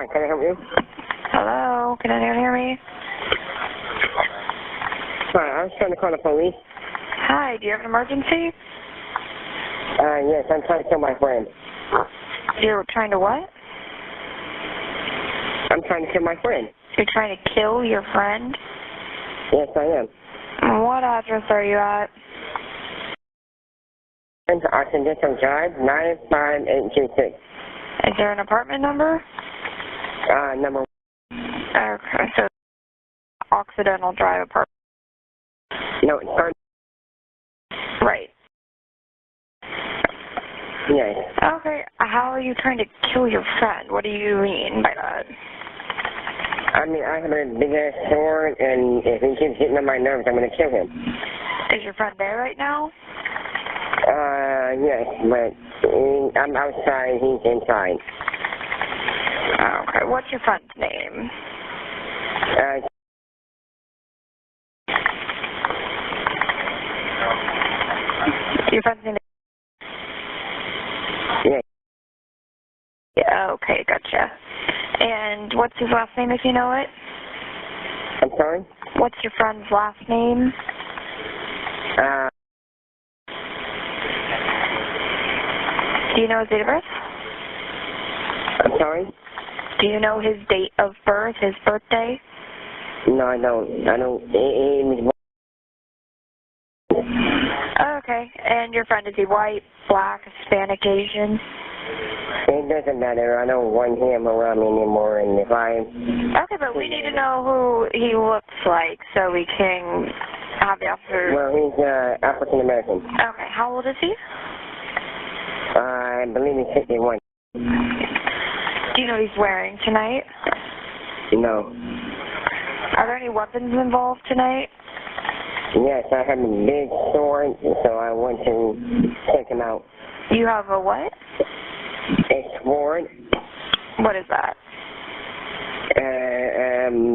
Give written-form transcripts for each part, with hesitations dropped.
Hi, can I help you? Hello, can anyone hear me? Hi, I was trying to call the police. Hi, do you have an emergency? Yes, I'm trying to kill my friend. You're trying to what? I'm trying to kill my friend. You're trying to kill your friend? Yes, I am. What address are you at? Occidental Drive, 95826. Is there an apartment number? Number 1. Okay, so Occidental Drive apartment. No, it's 30. Right. Yes. Okay, how are you trying to kill your friend? What do you mean by that? I mean, I have a big-ass sword, and if he keeps getting on my nerves, I'm going to kill him. Is your friend there right now? Yes, but I'm outside, he's inside. Okay, what's your friend's name? Your friend's name is... Yes. Yeah, okay, gotcha. And what's his last name, if you know it? I'm sorry? What's your friend's last name? Do you know his date of birth? I'm sorry? Do you know his date of birth, his birthday? No, I don't. Okay, and your friend, is he white, black, Hispanic, Asian? It doesn't matter. I don't want him around me anymore, and if I... Okay, but we need to know who he looks like so we can have the officer... Well, he's African American. Okay, how old is he? I believe he's 51. Do you know what he's wearing tonight? No. Are there any weapons involved tonight? Yes, I have a big sword, so I want to take him out. You have a what? A sword. What is that?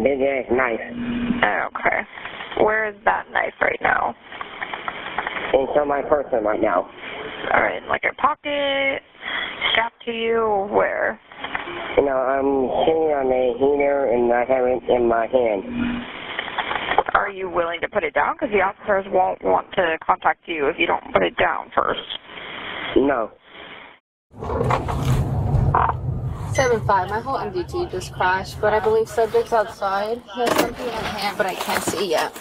Big ass knife. Okay. Where is that knife right now? It's on my person right now. Alright, like your pocket, strapped to you, or where? You know, I'm sitting on a heater and I have it in my hand. Are you willing to put it down? Because the officers won't want to contact you if you don't put it down first. No. 7-5. My whole MDT just crashed, but I believe subject's outside. He has something in hand, but I can't see yet.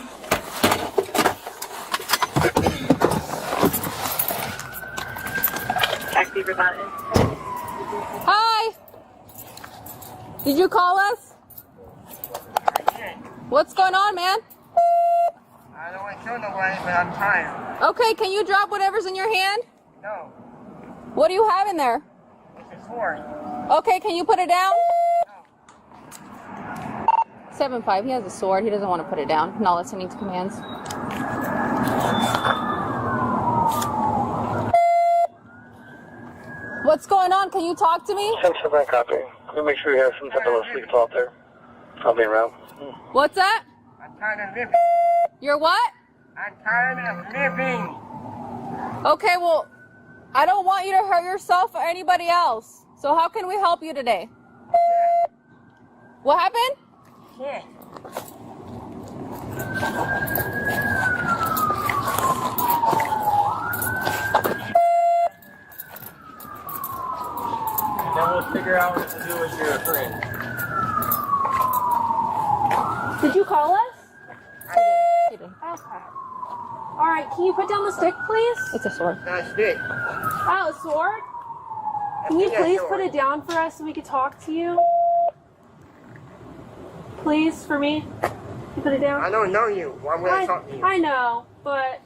Taxi provided. Hi! Did you call us? What's going on, man? I don't want to kill nobody, but I'm tired. Okay, can you drop whatever's in your hand? No. What do you have in there? It's a sword. Okay, can you put it down? 7-5. He has a sword. He doesn't want to put it down. Not listening to commands. What's going on? Can you talk to me? 7-5 copy. Can we make sure we have some type of sleep out there? I'll be around. What's that? I'm tired of living. You're what? I'm tired of living. Okay, well, I don't want you to hurt yourself or anybody else. So how can we help you today? What happened? Shit. Then we'll figure out what to do with your friend. Did you call us? He did. Okay. Alright, can you put down the stick, please? It's a sword. That's it. Oh, a sword? Can you please put it down for us so we can talk to you? Please, for me? Can you put it down? I don't know you. Why would I talk to you? I know, but...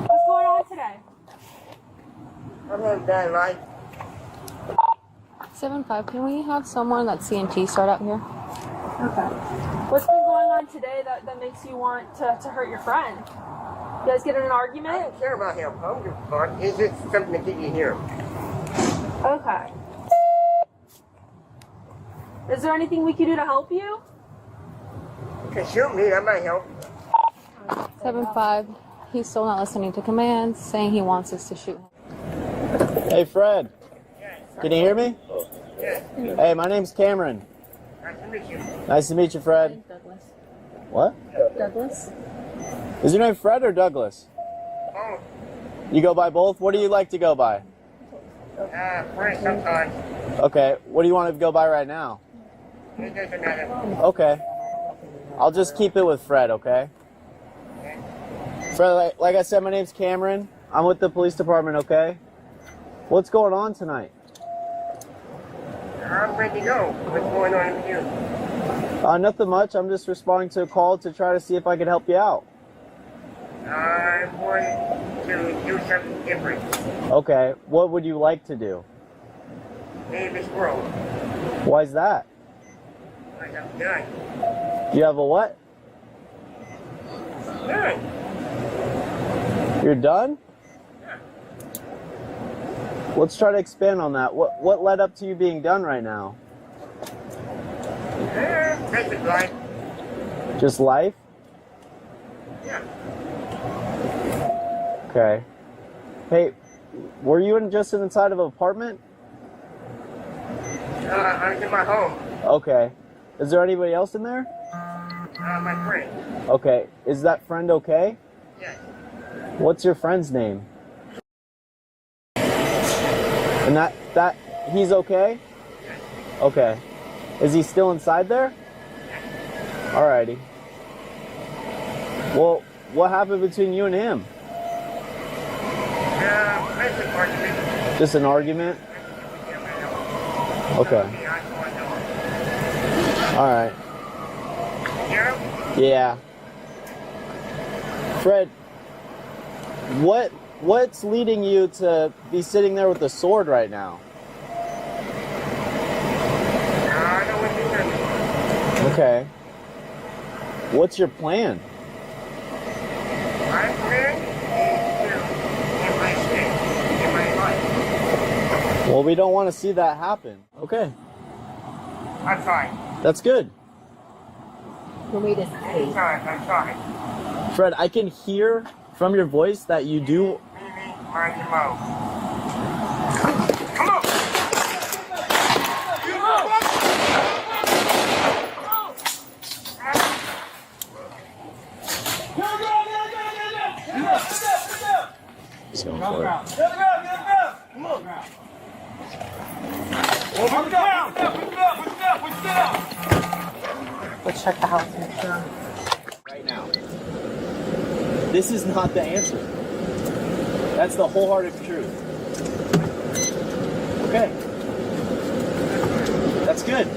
What's going on today? I'm having a bad life. 7-5. Can we have someone that's CNT start out here? Okay. What's been going on today that makes you want to hurt your friend? You guys get in an I argument? don't care about him. I don't give a fuck. It's just something to get you here. Okay. Is there anything we can do to help you? You can shoot me. That might help. 7-5. He's still not listening to commands, saying he wants us to shoot him. Hey, Fred. Can you hear me? Hey, my name's Cameron. Nice to meet you. Nice to meet you, Fred. Douglas. What? Douglas? Is your name Fred or Douglas? Oh, You go by both? What do you like to go by? Frank sometimes. Okay, what do you want to go by right now? It doesn't matter. Okay. I'll just keep it with Fred, okay? Fred, like I said, my name's Cameron. I'm with the police department, okay? What's going on tonight? I'm ready to go. What's going on with you? Nothing much. I'm just responding to a call to try to see if I could help you out. I want to do something different. Okay, what would you like to do? Leave this world. Why's that? Because I'm done. You have a what? Done. You're done? Let's try to expand on that. What led up to you being done right now? Basic life. Just life? Yeah. Okay. Hey, were you just inside of an apartment? I'm in my home. Okay. Is there anybody else in there? My friend. Okay. Is that friend okay? Yes. What's your friend's name? And that he's okay? Yes. Okay. Is he still inside there? Alrighty. Well, what happened between you and him? Basic argument. Just an argument? Okay. Alright. Yeah? Yeah. Fred, what's leading you to be sitting there with a sword right now? I don't want to do nothing. Okay. What's your plan? My plan is to get my shit in my life. Well, we don't want to see that happen. Okay. I'm fine. That's good. Anytime, I'm sorry. Fred, I can hear from your voice that you do. Mimi, mind your mouth. Come on! He's going for it. Let's check the house. Make sure. Right now. This is not the answer. That's the wholehearted truth. Okay. That's good.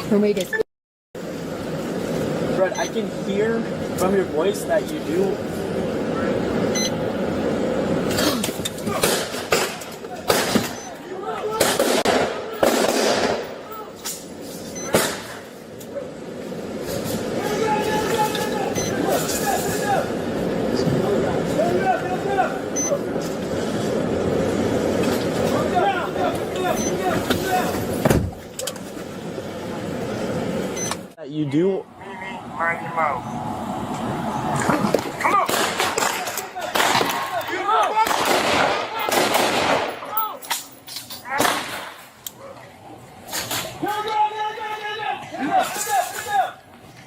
Who made it? Fred, I can hear from your voice that you do. That you do. Mimi, mind your mouth. Come on!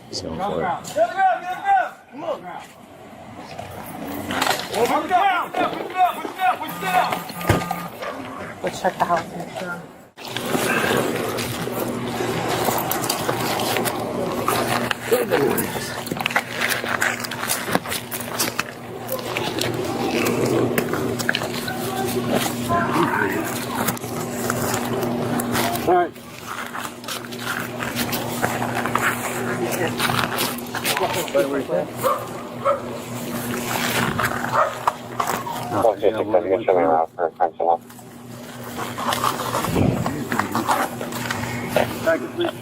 He's going for it. Let's check the house. Make sure. All right. Okay, so you can show me around for a pencil. Back to please.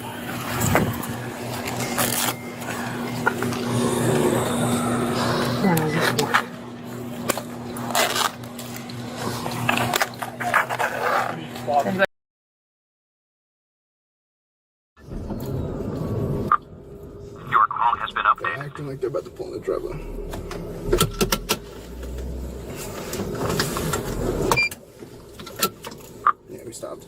Your call has been updated. Acting like they're about to pull in the driveway. Yeah, we stopped.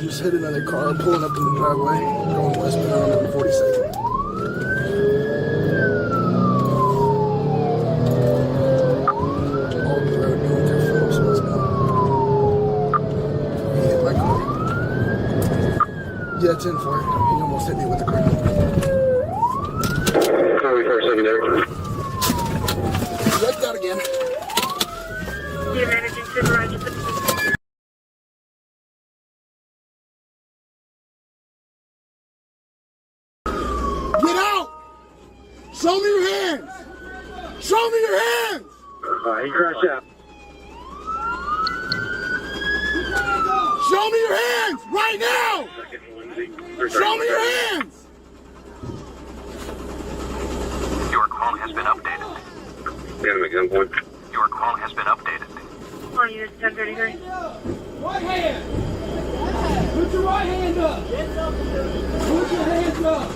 Just hit another car pulling up in the driveway, going westbound on 42nd. All the road going through Phillips westbound. He hit my car. Yeah, 10 for it. He almost hit me with the car. Sorry for a second there. Wrecked out again. You're managing supervisor. Get out! Show me your hands! Show me your hands! He crashed out. Show me your hands right now! Show me your hands! Your call has been updated. Got him at gunpoint. Your call has been updated. On unit 1033. Right hand! Put your right hand up! Put your hands up!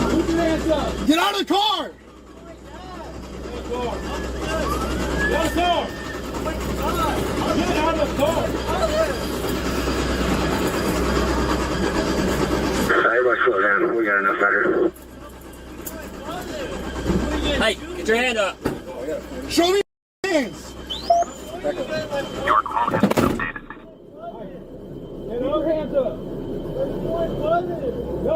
Put your hands up! Get out of the car! Get out of the car! Get out of the car! Everybody slow down. We got enough out here. Hey, get your hand up. Show me your hands! Your call has been updated. Get your hands up! Go!